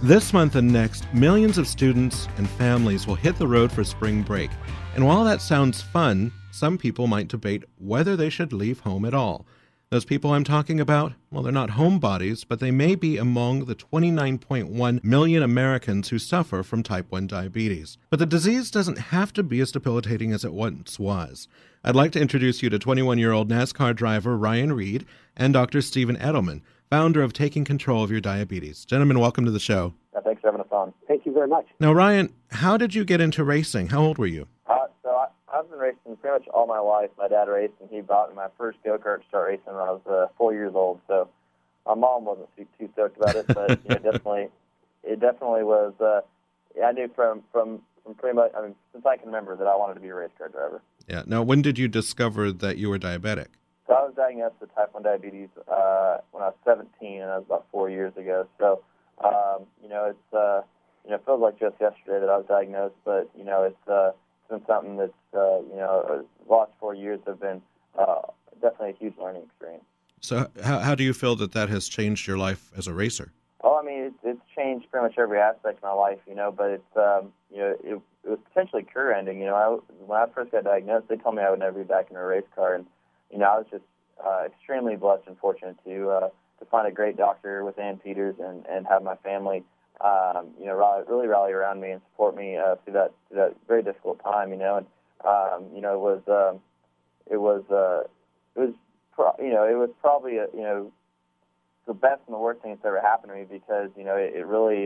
This month and next, millions of students and families will hit the road for spring break. And while that sounds fun, some people might debate whether they should leave home at all. Those people I'm talking about, well, they're not homebodies, but they may be among the 29.1 million Americans who suffer from type 1 diabetes. But the disease doesn't have to be as debilitating as it once was. I'd like to introduce you to 21-year-old NASCAR driver Ryan Reed and Dr. Stephen Edelman, founder of Taking Control of Your Diabetes. Gentlemen, welcome to the show. Thanks for having us on. Thank you very much. Now, Ryan, how did you get into racing? How old were you? I've been racing pretty much all my life. My dad raced, and he bought me my first go-kart to start racing when I was 4 years old. So my mom wasn't too stoked about it, but it definitely was. I knew from pretty much, since I can remember, that I wanted to be a race car driver. Yeah. Now, when did you discover that you were diabetic? So I was diagnosed with type 1 diabetes when I was 17, and that was about 4 years ago. So, it feels like just yesterday that I was diagnosed, but, it's been something that's, the last 4 years have been definitely a huge learning experience. So how do you feel that has changed your life as a racer? Oh, it's changed pretty much every aspect of my life, but it's, it was potentially career-ending. When I first got diagnosed, they told me I would never be back in a race car, and, I was just extremely blessed and fortunate to find a great doctor with Ann Peters and have my family, really rally around me and support me through that very difficult time, it was probably the best and the worst thing that's ever happened to me because it really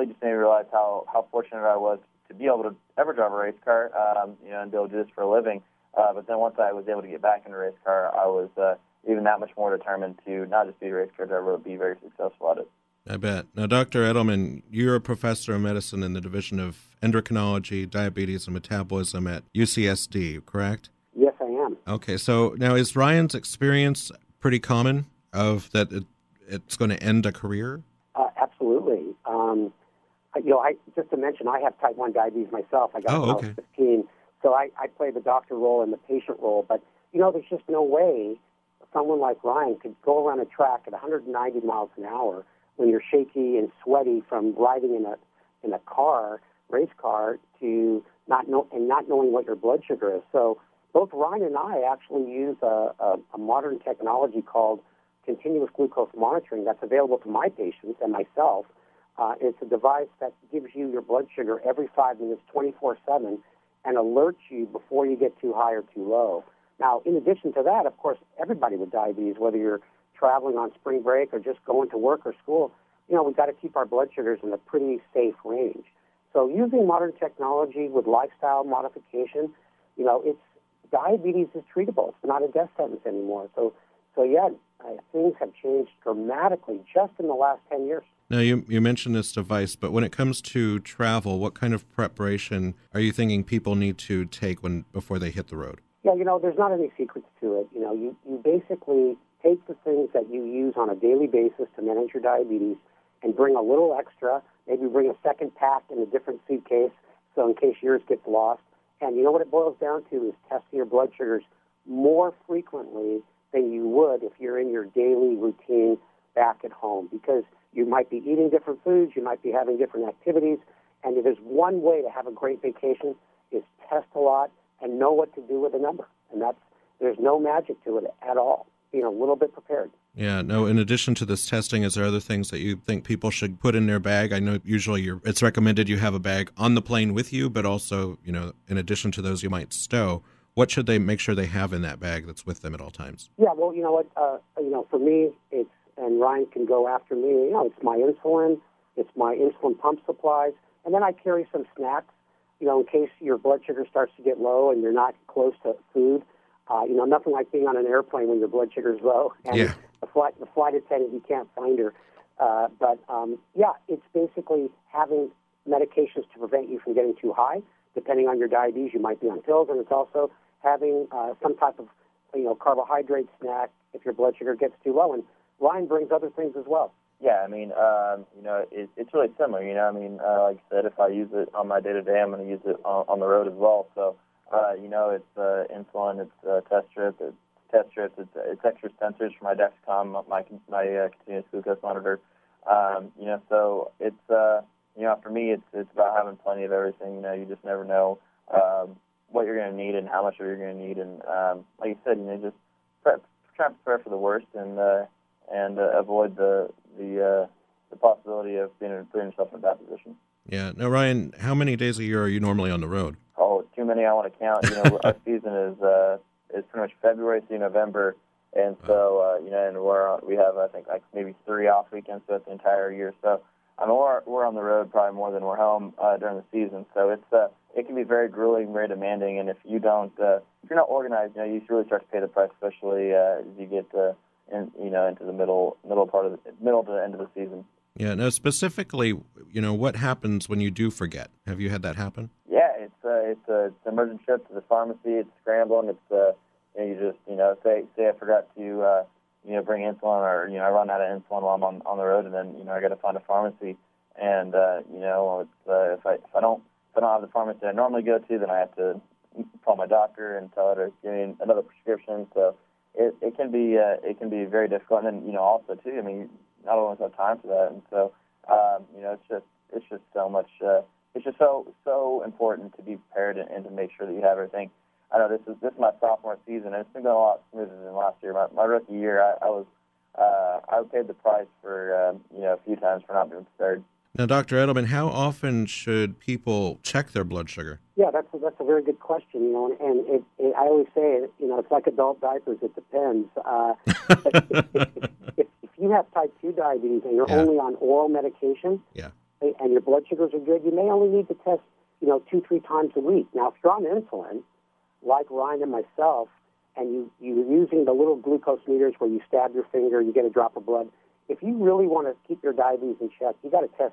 just made me realize how fortunate I was to be able to ever drive a race car, and be able to do this for a living. But then once I was able to get back in a race car, I was even that much more determined to not just be a race car driver, but be very successful at it. I bet. Now, Dr. Edelman, you're a professor of medicine in the Division of Endocrinology, Diabetes, and Metabolism at UCSD, correct? Yes, I am. Okay, so now is Ryan's experience pretty common of that it's going to end a career? Absolutely. Just to mention, I have type 1 diabetes myself. I got it when I was 15. So I play the doctor role and the patient role. But, there's just no way someone like Ryan could go around a track at 190 miles an hour when you're shaky and sweaty from riding in a race car, to not knowing what your blood sugar is. So both Ryan and I actually use a modern technology called continuous glucose monitoring that's available to my patients and myself. It's a device that gives you your blood sugar every 5 minutes, 24/7, and alerts you before you get too high or too low. Now, in addition to that, of course, everybody with diabetes, whether you're traveling on spring break or just going to work or school, we've got to keep our blood sugars in a pretty safe range. So using modern technology with lifestyle modification, diabetes is treatable. It's not a death sentence anymore. So things have changed dramatically just in the last 10 years. Now, you mentioned this device, but when it comes to travel, what kind of preparation are you thinking people need to take before they hit the road? Yeah, there's not any secrets to it. You basically take the things that you use on a daily basis to manage your diabetes and bring a little extra, maybe bring a second pack in a different suitcase so in case yours gets lost. And what it boils down to is testing your blood sugars more frequently than you would if you're in your daily routine back at home, because you might be eating different foods, you might be having different activities, and if there's one way to have a great vacation is test a lot and know what to do with a number. And there's no magic to it at all. A little bit prepared. Yeah, no, in addition to this testing, is there other things that you think people should put in their bag? I know usually it's recommended you have a bag on the plane with you, but also, in addition to those you might stow, what should they make sure they have in that bag that's with them at all times? Yeah, well, you know what, for me, and Ryan can go after me, it's my insulin, it's my insulin pump supplies, and then I carry some snacks, in case your blood sugar starts to get low and you're not close to food. Nothing like being on an airplane when your blood sugar is low, and the flight attendant, you can't find her. It's basically having medications to prevent you from getting too high. Depending on your diabetes, you might be on pills, and it's also having some type of carbohydrate snack if your blood sugar gets too low. And Ryan brings other things as well. Yeah, it's really similar. Like I said, if I use it on my day-to-day, I'm going to use it on the road as well. So, it's insulin, it's test strips, it's extra sensors for my Dexcom, my continuous glucose monitor. So it's for me, it's about having plenty of everything. You just never know what you're going to need and how much you're going to need, and like you said, just try to prepare for the worst and avoid the possibility of putting yourself in a bad position. Yeah. Now, Ryan, how many days a year are you normally on the road? Oh, too many I want to count. Our season is pretty much February through November, and so and we have I think like maybe 3 off weekends throughout the entire year. So we're on the road probably more than we're home during the season. So it can be very grueling, very demanding, and if you're not organized, you really start to pay the price, especially as you get into the middle to the end of the season. Yeah. Now, specifically, what happens when you do forget? Have you had that happen? Yeah, it's an emergent trip to the pharmacy. It's scrambling. It's you just say I forgot to bring insulin, or I run out of insulin while I'm on the road, and then I got to find a pharmacy, and if I don't have the pharmacy I normally go to, then I have to call my doctor and tell her to give me another prescription. So it can be very difficult, and then also too, not always have time for that, and so it's just so much. It's just so important to be prepared and to make sure that you have everything. I know this is my sophomore season, and it's been going a lot smoother than last year. My rookie year, I paid the price for a few times for not being prepared. Now, Dr. Edelman, how often should people check their blood sugar? Yeah, that's a very good question. And I always say, it's like adult diapers. It depends. If you have type 2 diabetes and you're only on oral medication, and your blood sugars are good, you may only need to test 2-3 times a week. Now, if you're on insulin, like Ryan and myself, and you're using the little glucose meters where you stab your finger, you get a drop of blood. If you really want to keep your diabetes in check, you got to test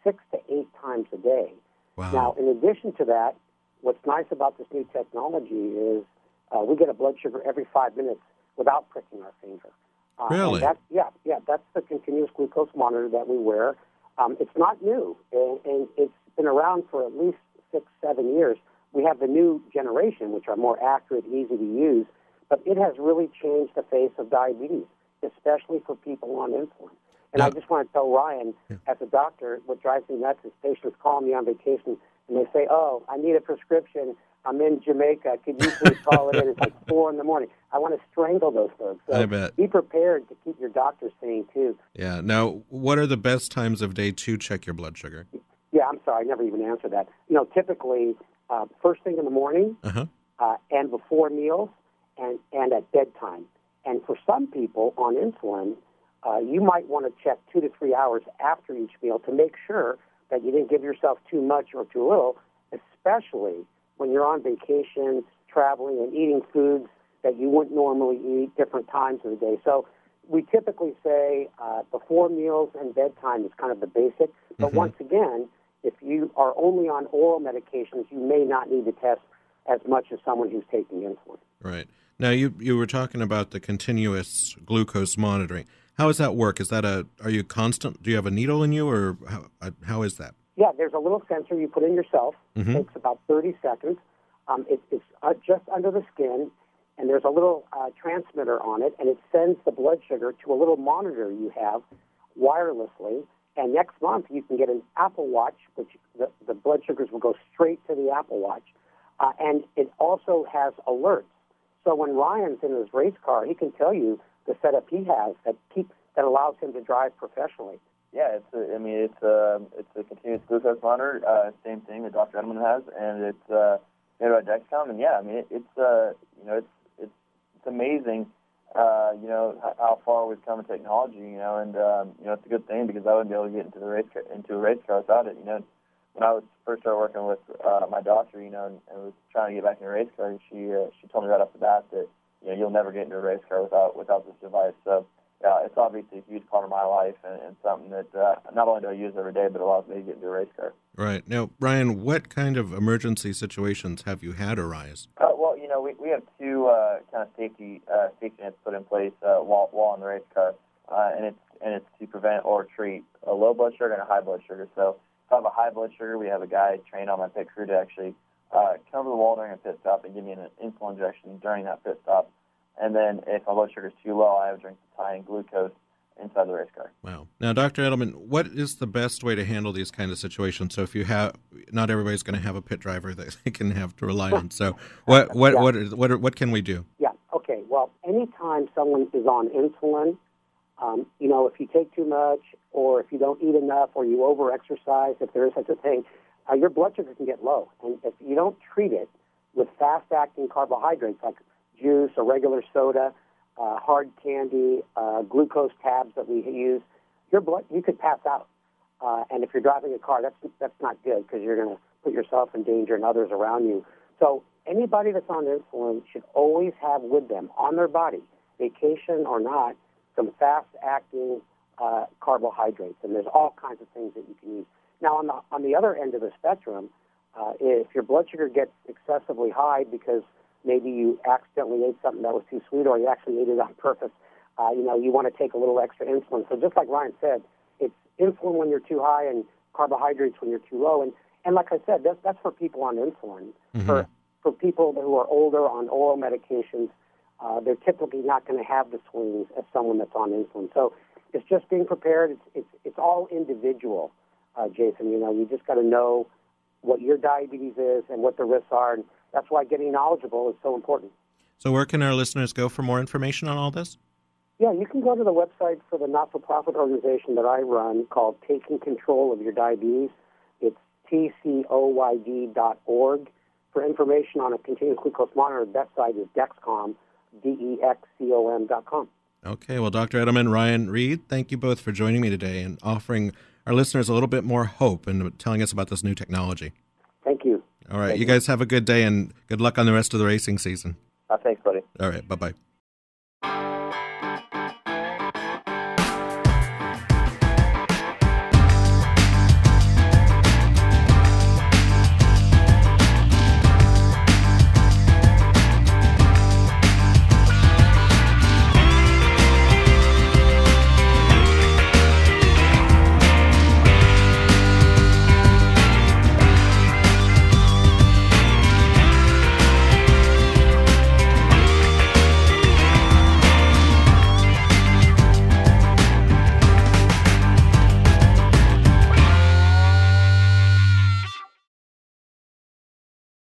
6 to 8 times a day. Wow. Now, in addition to that, what's nice about this new technology is we get a blood sugar every 5 minutes without pricking our finger. Really? That's the continuous glucose monitor that we wear. It's not new, and it's been around for at least 6-7 years. We have the new generation, which are more accurate, easy to use, but it has really changed the face of diabetes, especially for people on insulin. And I just want to tell Ryan, as a doctor, what drives me nuts is patients call me on vacation, and they say, oh, I need a prescription. I'm in Jamaica. Could you please call it in? It's like 4 a.m. I want to strangle those folks. So I bet. Be prepared to keep your doctor sane, too. Yeah. Now, what are the best times of day to check your blood sugar? Yeah, I'm sorry. I never even answered that. Typically, first thing in the morning, and before meals, and at bedtime. And for some people on insulin, you might want to check 2 to 3 hours after each meal to make sure that you didn't give yourself too much or too little, especially when you're on vacation, traveling, and eating foods that you wouldn't normally eat different times of the day. So we typically say before meals and bedtime is kind of the basic. But once again, if you are only on oral medications, you may not need to test as much as someone who's taking insulin. Right. Now, you were talking about the continuous glucose monitoring. How does that work? Are you constant? Do you have a needle in you, or how is that? Yeah, there's a little sensor you put in yourself. It takes about 30 seconds. It's just under the skin, and there's a little transmitter on it, and it sends the blood sugar to a little monitor you have wirelessly. And next month, you can get an Apple Watch, which the blood sugars will go straight to the Apple Watch. And it also has alerts. So when Ryan's in his race car, he can tell you the setup he has that allows him to drive professionally. Yeah, it's a continuous glucose monitor, same thing that Dr. Edelman has, and it's made by Dexcom. And yeah, it's amazing, how far we've come in technology, and it's a good thing because I wouldn't be able to get into a race car without it. When I was first started working with my doctor, and was trying to get back in a race car, she told me right off the bat that you'll never get into a race car without this device. So it's obviously a huge part of my life and something that not only do I use every day, but allows me to get into a race car. Right. Now, Ryan, what kind of emergency situations have you had arise? Well, we have two kind of safety nets put in place while in the race car, and it's to prevent or treat a low blood sugar and a high blood sugar. So if I have a high blood sugar, we have a guy trained on my pit crew to actually come to the wall during a pit stop and give me an insulin injection during that pit stop. And then if my blood sugar is too low, I have a drink to tie in glucose inside the race car. Wow. Now, Dr. Edelman, what is the best way to handle these kind of situations? So if you have, not everybody's going to have a pit driver that they can have to rely on. So what can we do? Yeah. Okay. Well, anytime someone is on insulin, if you take too much or if you don't eat enough or you over-exercise, if there is such a thing, your blood sugar can get low. And if you don't treat it with fast-acting carbohydrates like juice or regular soda, hard candy, glucose tabs that we use, you could pass out. And if you're driving a car, that's not good because you're going to put yourself in danger and others around you. So anybody that's on insulin should always have with them on their body, vacation or not, some fast-acting carbohydrates. And there's all kinds of things that you can use. Now, on the other end of the spectrum, if your blood sugar gets excessively high because maybe you accidentally ate something that was too sweet or you actually ate it on purpose, you want to take a little extra insulin. So just like Ryan said, it's insulin when you're too high and carbohydrates when you're too low. And like I said, that's for people on insulin. Mm-hmm. For people who are older on oral medications, they're typically not going to have the swings as someone that's on insulin. So it's just being prepared. It's all individual, Jason. You just got to know what your diabetes is and what the risks are, and that's why getting knowledgeable is so important. So where can our listeners go for more information on all this? Yeah, you can go to the website for the not-for-profit organization that I run called Taking Control of Your Diabetes. It's tcoyd.org. For information on a continuous glucose monitor, that site is Dexcom, DEXCOM.com. Okay, well, Dr. Edelman, Ryan Reed, thank you both for joining me today and offering our listeners a little bit more hope and telling us about this new technology. Thank you. All right, you guys have a good day and good luck on the rest of the racing season. Thanks, buddy. All right, bye-bye.